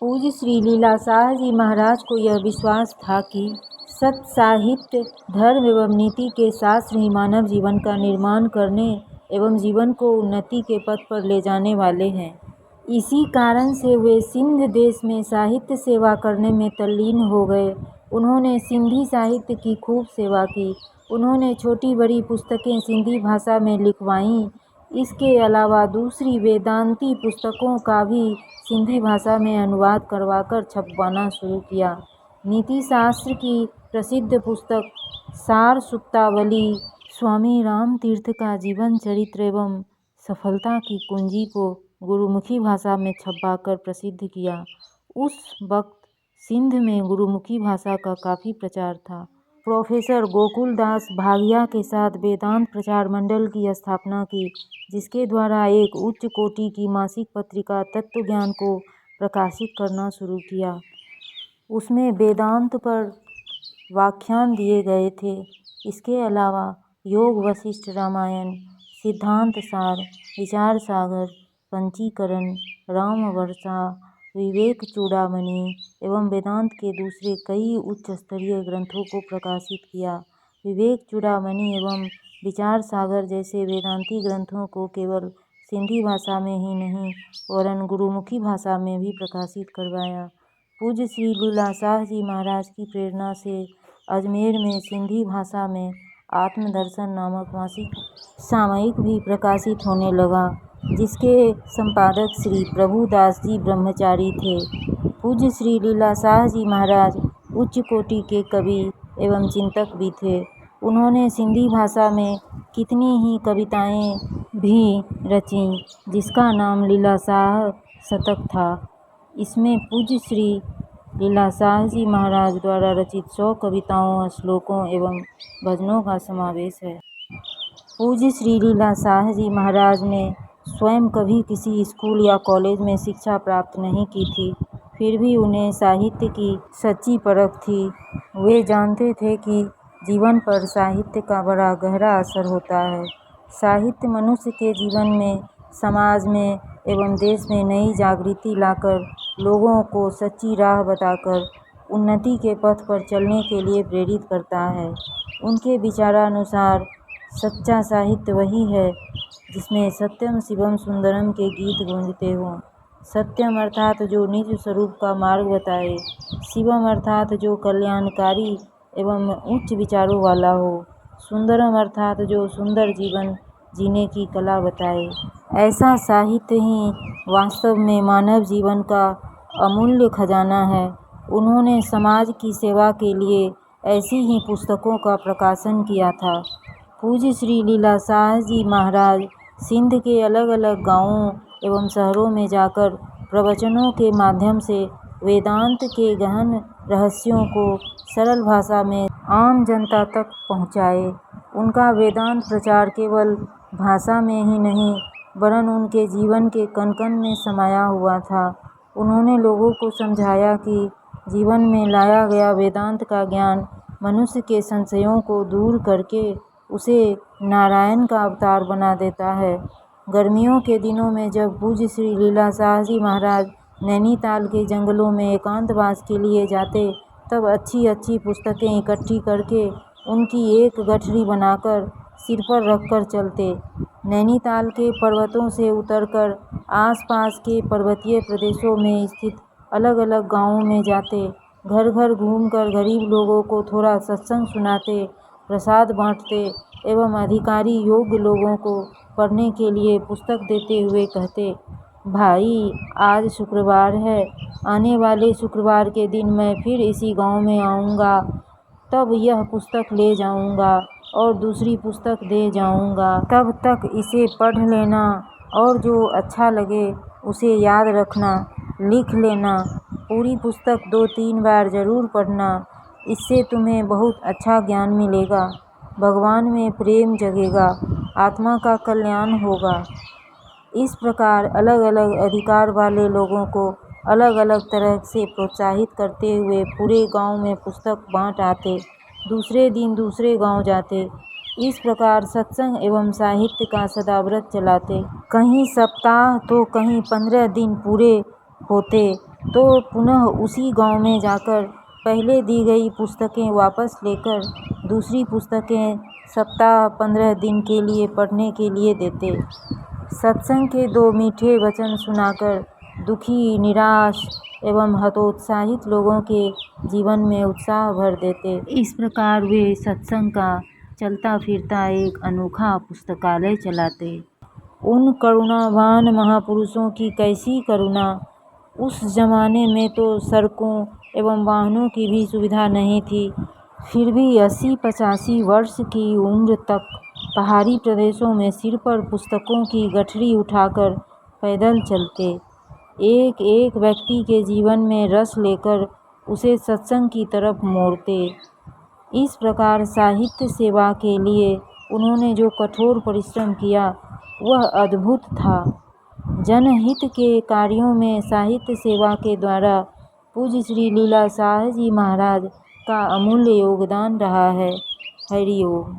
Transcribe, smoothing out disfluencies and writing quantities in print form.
पूज्य श्री लीलाशाह जी महाराज को यह विश्वास था कि सत साहित्य, धर्म एवं नीति के शास्त्र ही मानव जीवन का निर्माण करने एवं जीवन को उन्नति के पथ पर ले जाने वाले हैं। इसी कारण से वे सिंध देश में साहित्य सेवा करने में तल्लीन हो गए। उन्होंने सिंधी साहित्य की खूब सेवा की। उन्होंने छोटी बड़ी पुस्तकें सिंधी भाषा में लिखवाईं। इसके अलावा दूसरी वेदांती पुस्तकों का भी सिंधी भाषा में अनुवाद करवाकर छपवाना शुरू किया। नीति शास्त्र की प्रसिद्ध पुस्तक सार सुक्तावली, स्वामी राम तीर्थ का जीवन चरित्र एवं सफलता की कुंजी को गुरुमुखी भाषा में छपवाकर प्रसिद्ध किया। उस वक्त सिंध में गुरुमुखी भाषा का काफ़ी प्रचार था। प्रोफेसर गोकुलदास भागिया के साथ वेदांत प्रचार मंडल की स्थापना की, जिसके द्वारा एक उच्च कोटि की मासिक पत्रिका तत्वज्ञान को प्रकाशित करना शुरू किया। उसमें वेदांत पर व्याख्यान दिए गए थे। इसके अलावा योग वशिष्ठ रामायण, सिद्धांत सार, विचार सागर, पंचीकरण, रामवर्षा, विवेक चूड़ामणि एवं वेदांत के दूसरे कई उच्च स्तरीय ग्रंथों को प्रकाशित किया। विवेक चूड़ामणि एवं विचार सागर जैसे वेदांती ग्रंथों को केवल सिंधी भाषा में ही नहीं वरन गुरुमुखी भाषा में भी प्रकाशित करवाया। पूज्य श्री लीलाशाह जी महाराज की प्रेरणा से अजमेर में सिंधी भाषा में आत्मदर्शन नामक मासिक सामयिक भी प्रकाशित होने लगा, जिसके संपादक श्री प्रभुदास जी ब्रह्मचारी थे। पूज्य श्री लीलाशाह जी महाराज उच्च कोटि के कवि एवं चिंतक भी थे। उन्होंने सिंधी भाषा में कितनी ही कविताएं भी रचीं, जिसका नाम लीलाशाह शतक था। इसमें पूज्य श्री लीलाशाह जी महाराज द्वारा रचित 100 कविताओं, श्लोकों एवं भजनों का समावेश है। पूज्य श्री लीलाशाह जी महाराज ने स्वयं कभी किसी स्कूल या कॉलेज में शिक्षा प्राप्त नहीं की थी, फिर भी उन्हें साहित्य की सच्ची परख थी। वे जानते थे कि जीवन पर साहित्य का बड़ा गहरा असर होता है। साहित्य मनुष्य के जीवन में, समाज में एवं देश में नई जागृति लाकर लोगों को सच्ची राह बताकर उन्नति के पथ पर चलने के लिए प्रेरित करता है। उनके विचारानुसार सच्चा साहित्य वही है जिसमें सत्यम शिवम सुंदरम के गीत गूंजते हों। सत्यम अर्थात जो निज स्वरूप का मार्ग बताए, शिवम अर्थात जो कल्याणकारी एवं उच्च विचारों वाला हो, सुंदरम अर्थात जो सुंदर जीवन जीने की कला बताए। ऐसा साहित्य ही वास्तव में मानव जीवन का अमूल्य खजाना है। उन्होंने समाज की सेवा के लिए ऐसी ही पुस्तकों का प्रकाशन किया था। पूज्य श्री लीलाशाह जी महाराज सिंध के अलग अलग गांवों एवं शहरों में जाकर प्रवचनों के माध्यम से वेदांत के गहन रहस्यों को सरल भाषा में आम जनता तक पहुंचाए। उनका वेदांत प्रचार केवल भाषा में ही नहीं वरन उनके जीवन के कण-कण में समाया हुआ था। उन्होंने लोगों को समझाया कि जीवन में लाया गया वेदांत का ज्ञान मनुष्य के संशयों को दूर करके उसे नारायण का अवतार बना देता है। गर्मियों के दिनों में जब पूज्य श्री लीलाशाह जी महाराज नैनीताल के जंगलों में एकांतवास के लिए जाते, तब अच्छी अच्छी पुस्तकें इकट्ठी करके उनकी एक गठरी बनाकर सिर पर रखकर चलते। नैनीताल के पर्वतों से उतरकर आसपास के पर्वतीय प्रदेशों में स्थित अलग अलग गांवों में जाते, घर घर घूमकर गरीब लोगों को थोड़ा सत्संग सुनाते, प्रसाद बांटते एवं अधिकारी योग्य लोगों को पढ़ने के लिए पुस्तक देते हुए कहते, भाई आज शुक्रवार है, आने वाले शुक्रवार के दिन मैं फिर इसी गांव में आऊँगा, तब यह पुस्तक ले जाऊँगा और दूसरी पुस्तक दे जाऊँगा। तब तक इसे पढ़ लेना और जो अच्छा लगे उसे याद रखना, लिख लेना। पूरी पुस्तक 2-3 बार ज़रूर पढ़ना, इससे तुम्हें बहुत अच्छा ज्ञान मिलेगा, भगवान में प्रेम जगेगा, आत्मा का कल्याण होगा। इस प्रकार अलग अलग अधिकार वाले लोगों को अलग अलग तरह से प्रोत्साहित करते हुए पूरे गांव में पुस्तक बांट आते, दूसरे दिन दूसरे गांव जाते। इस प्रकार सत्संग एवं साहित्य का सदाव्रत चलाते। कहीं सप्ताह तो कहीं 15 दिन पूरे होते। तो पुनः उसी गांव में जाकर पहले दी गई पुस्तकें वापस लेकर दूसरी पुस्तकें सप्ताह 15 दिन के लिए पढ़ने के लिए देते। सत्संग के 2 मीठे वचन सुनाकर दुखी, निराश एवं हतोत्साहित लोगों के जीवन में उत्साह भर देते। इस प्रकार वे सत्संग का चलता फिरता एक अनोखा पुस्तकालय चलाते। उन करुणावान महापुरुषों की कैसी करुणा! उस जमाने में तो सड़कों एवं वाहनों की भी सुविधा नहीं थी, फिर भी 80-85 वर्ष की उम्र तक पहाड़ी प्रदेशों में सिर पर पुस्तकों की गठरी उठाकर पैदल चलते, एक एक व्यक्ति के जीवन में रस लेकर उसे सत्संग की तरफ मोड़ते। इस प्रकार साहित्य सेवा के लिए उन्होंने जो कठोर परिश्रम किया वह अद्भुत था। जनहित के कार्यों में साहित्य सेवा के द्वारा पूज्य श्री लीला शाह जी महाराज का अमूल्य योगदान रहा है। हरि ओम।